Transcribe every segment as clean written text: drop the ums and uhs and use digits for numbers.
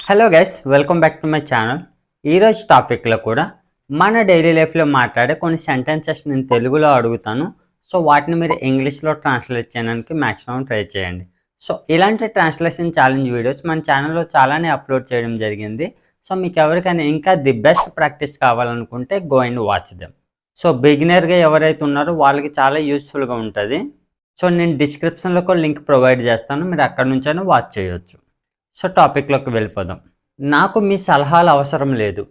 Hello guys, welcome back to my channel. ఈరోజు టాపిక్లో కూడా మన డైలీ లైఫ్లో మాట్లాడే కొన్ని సెంటెన్సెస్ నేను తెలుగులో అడుగుతాను. సో వాటిని మీరు ఇంగ్లీష్లో ట్రాన్స్లేట్ చేయడానికి మ్యాక్సిమం ట్రై చేయండి. సో ఇలాంటి ట్రాన్స్లేషన్ ఛాలెంజ్ వీడియోస్ మన ఛానల్లో చాలానే అప్లోడ్ చేయడం జరిగింది. సో మీకు ఎవరికైనా ఇంకా ది బెస్ట్ ప్రాక్టీస్ కావాలనుకుంటే go and watch them. So బిగినర్గా ఎవరైతే ఉన్నారో వాళ్ళకి చాలా యూస్ఫుల్గా ఉంటుంది. సో నేను డిస్క్రిప్షన్లో కూడా లింక్ ప్రొవైడ్ చేస్తాను, మీరు అక్కడ నుంచైనా వాచ్ చేయొచ్చు. సో టాపిక్లోకి వెళ్ళిపోదాం. నాకు మీ సలహాలు అవసరం లేదు.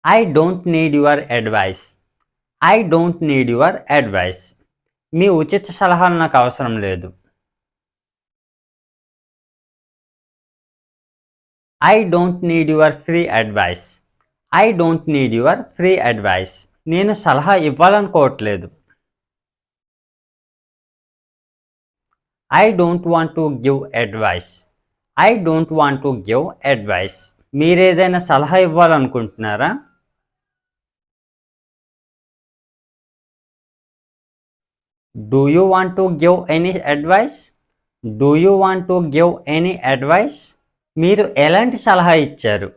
I don't need your advice. I don't need your advice. మీ ఉచిత సలహాలు నాకు అవసరం లేదు. I don't need your free advice. I don't need your free advice. నేను సలహా ఇవ్వాలనుకోవట్లేదు. I don't want to give advice. I don't want to give advice. మీరేదైనా సలహా ఇవ్వాలనుకుంటున్నారా? Do you want to give any advice? Do you want to give any advice? మీరు ఎలాంటి సలహా ఇచ్చారు?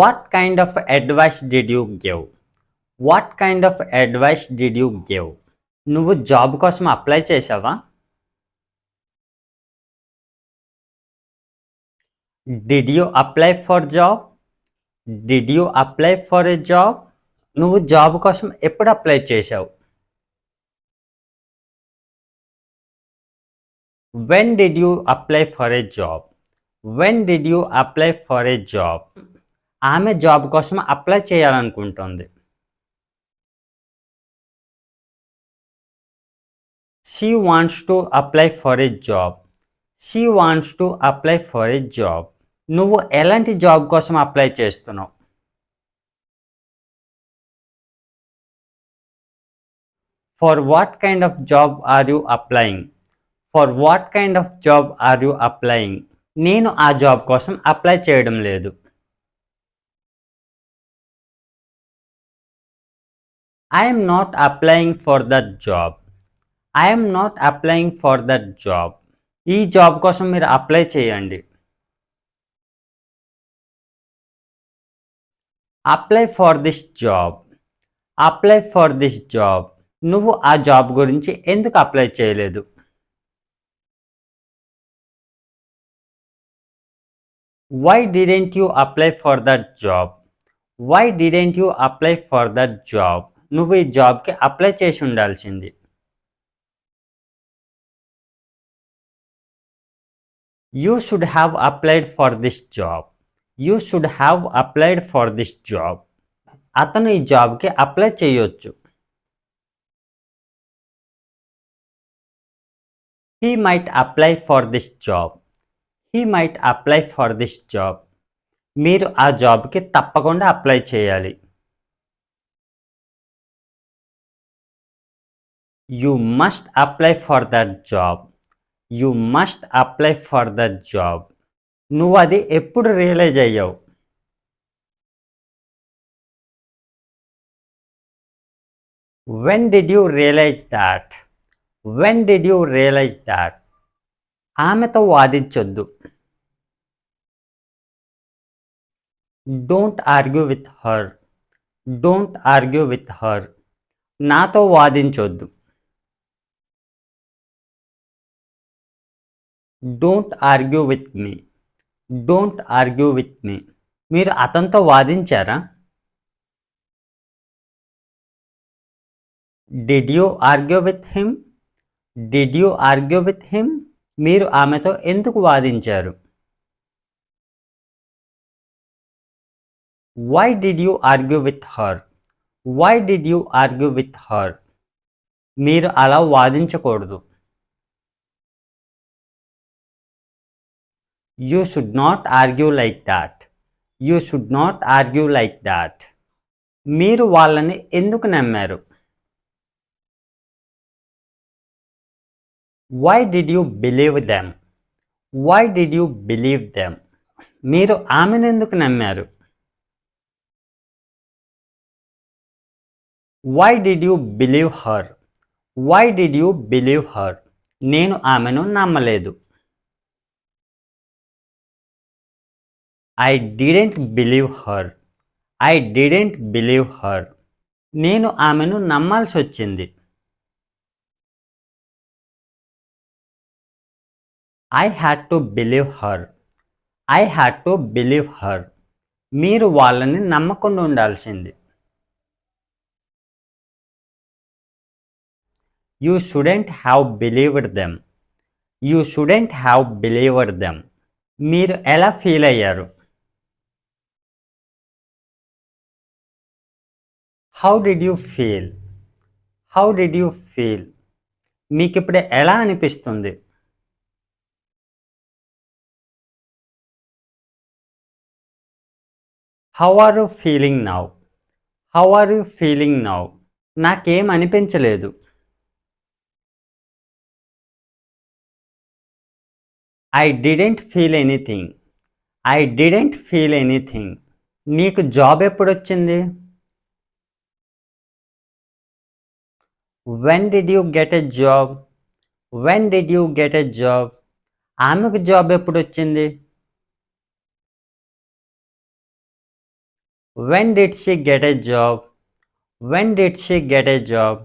What kind of advice did you give? What kind of advice did you give? నువ్వు job కోసం apply చేసావా? Did you apply for job? Did you apply for a job? నువ్వు job కోసం ఎప్పుడు అప్లై చేసావు? When did you apply for a job? When did you apply for a job? ఆమె job కోసం apply చేయాలనుకుంటుంది. She wants to apply for a job. She wants to apply for a job. నువ్వు ఎలాంటి job కోసం apply చేస్తున్నావు? For what kind of job are you applying? For what kind of job are you applying? నేను ఆ job కోసం apply చేయడం లేదు. I am not applying for that job. I am not applying for that job. ఈ job కోసం మీరు apply చేయండి. Apply for this job. Apply for this job. నువ్వు ఆ జాబ్ గురించి ఎందుకు అప్లై చేయలేదు? Why didn't you apply for that job? Why didn't you apply for that job? నువ్వు ఈ జాబ్కి అప్లై చేసి ఉండాల్సింది. You should have applied for this job. You should have applied for this job. అతను ఈ జాబ్కి అప్లై చేయొచ్చు. He might apply for this job. He might apply for this job. మీరు ఆ జాబ్కి తప్పకుండా అప్లై చేయాలి. You must apply for that job. You must apply for that job. నువ్వు అది ఎప్పుడు రియలైజ్ అయ్యావు? When did you realize that? When did you realize that? ఆమెతో వాదించొద్దు. Don't argue with her. Don't argue with her. నాతో వాదించొద్దు. Don't argue with me. Don't argue with me. మీరు అతనితో వాదించారా? Did you argue with him? Did you argue with him? మీరు ఆమెతో ఎందుకు వాదించారు? Why did you argue with her? Why did you argue with her? మీరు అలా వాదించకూడదు. You should not argue like that. You should not argue like that. మీరు వాళ్ళని ఎందుకు నమ్మారు? Why did you believe them? Why did you believe them? మీరు ఆమెను ఎందుకు నమ్మారు? Why did you believe her? Why did you believe her? నేను ఆమెను నమ్మలేదు. I didn't believe her. I didn't believe her. నేను ఆమెను నమ్మాల్సి వచ్చింది. I had to believe her. I had to believe her. మీరు వాళ్ళని నమ్మకుండా ఉండాల్సింది. You shouldn't have believed them. You shouldn't have believed them. మీరు ఎలా ఫీల్ అయ్యారు? How did you feel? How did you feel? మీకు ఇప్పుడు ఎలా అనిపిస్తుంది? How are you feeling now? How are you feeling now? నాకేం అనిపించలేదు. I didn't feel anything. I didn't feel anything. నీకు జాబ్ ఎప్పుడొచ్చింది? When did you get a job? When did you get a job? ఆమెకు job ఎప్పుడొచ్చింది? When did she get a job? When did she get a job?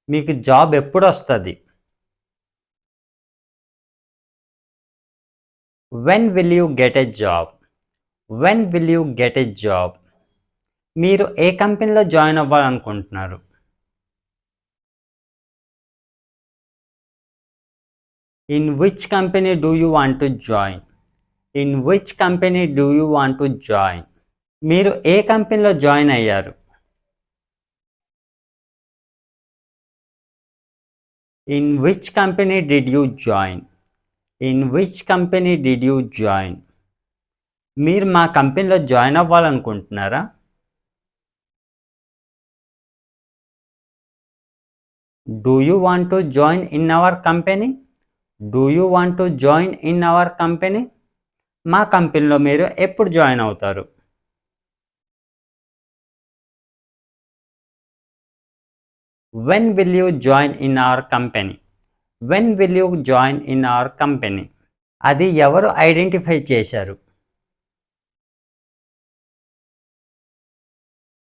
మీకు job ఎప్పుడు వస్తుంది? When will you get a job? When will you get a job? మీరు ఏ కంపెనీలో join అవ్వాలనుకుంటున్నారు? In which company do you want to join? In which company do you want to join? మీరు ఏ కంపెనీలో join అయ్యారు? In which company did you join? In which company did you join? మీరు మా కంపెనీలో జాయిన్ అవ్వాలనుకుంటున్నారా? Do you want to join in our company? Do you want to join in our company? మా కంపెనీలో మీరు ఎప్పుడు జాయిన్ అవుతారు? When will you join in our company? When will you join in our company? అది ఎవరు identify చేశారు?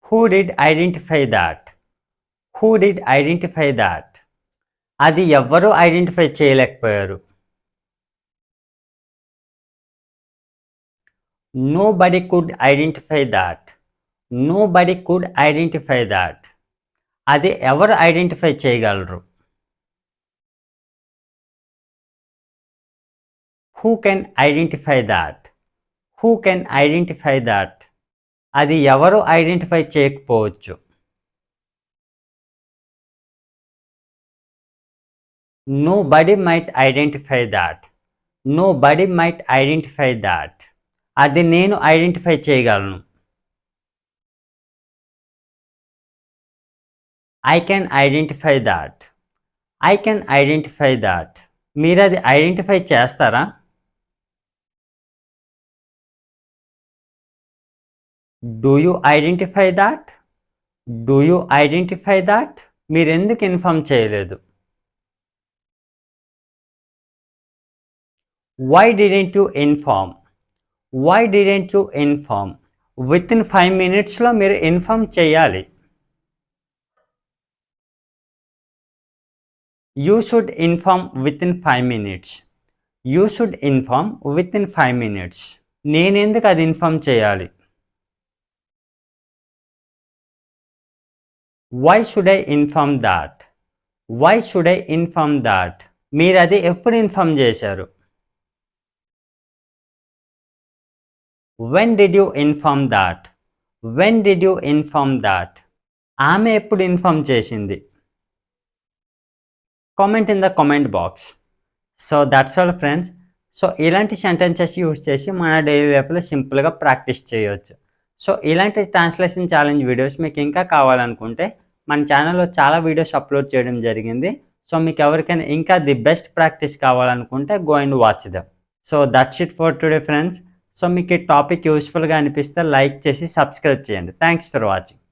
Who did identify that? Who did identify that? అది ఎవ్వరూ ఐడెంటిఫై చేయలేకపోయారు. Nobody could identify that. Nobody could identify that. అది ఎవరు identify చేయగలరు? Who can identify that? Who can identify that? అది ఎవరు ఐడెంటిఫై చేయకపోవచ్చు. Nobody might identify that. Nobody might identify that. అది నేను ఐడెంటిఫై చేయగలను. I can identify that. I can identify that. మీరు అది ఐడెంటిఫై చేస్తారా? Do you identify that? Do you identify that? మీరు ఎందుకు ఇన్ఫార్మ్ చేయలేదు? Why didn't you inform? Why didn't you inform? Within 5 minutesలో మీరు ఇన్ఫార్మ్ చేయాలి. You should inform within 5 minutes. You should inform within 5 minutes. నేనెందుకు అది inform చేయాలి? Why should I inform that? Why should I inform that? మీరు అది ఎప్పుడు inform చేశారు? When did you inform that? When did you inform that? ఆమె ఎప్పుడు inform చేసింది? Comment in the comment box. So that's all friends. So ఇలాంటి sentences use చేసి మన డైలీ లైఫ్లో సింపుల్గా ప్రాక్టీస్ చేయవచ్చు. సో ఇలాంటి ట్రాన్స్లేషన్ ఛాలెంజ్ వీడియోస్ మీకు ఇంకా కావాలనుకుంటే మన ఛానల్లో చాలా వీడియోస్ అప్లోడ్ చేయడం జరిగింది. సో మీకు ఎవరికైనా ఇంకా ది బెస్ట్ ప్రాక్టీస్ కావాలనుకుంటే go and watch them. So that's it for today friends. So మీకు ఈ టాపిక్ యూస్ఫుల్గా అనిపిస్తే లైక్ చేసి సబ్స్క్రైబ్ చేయండి. Thanks for watching.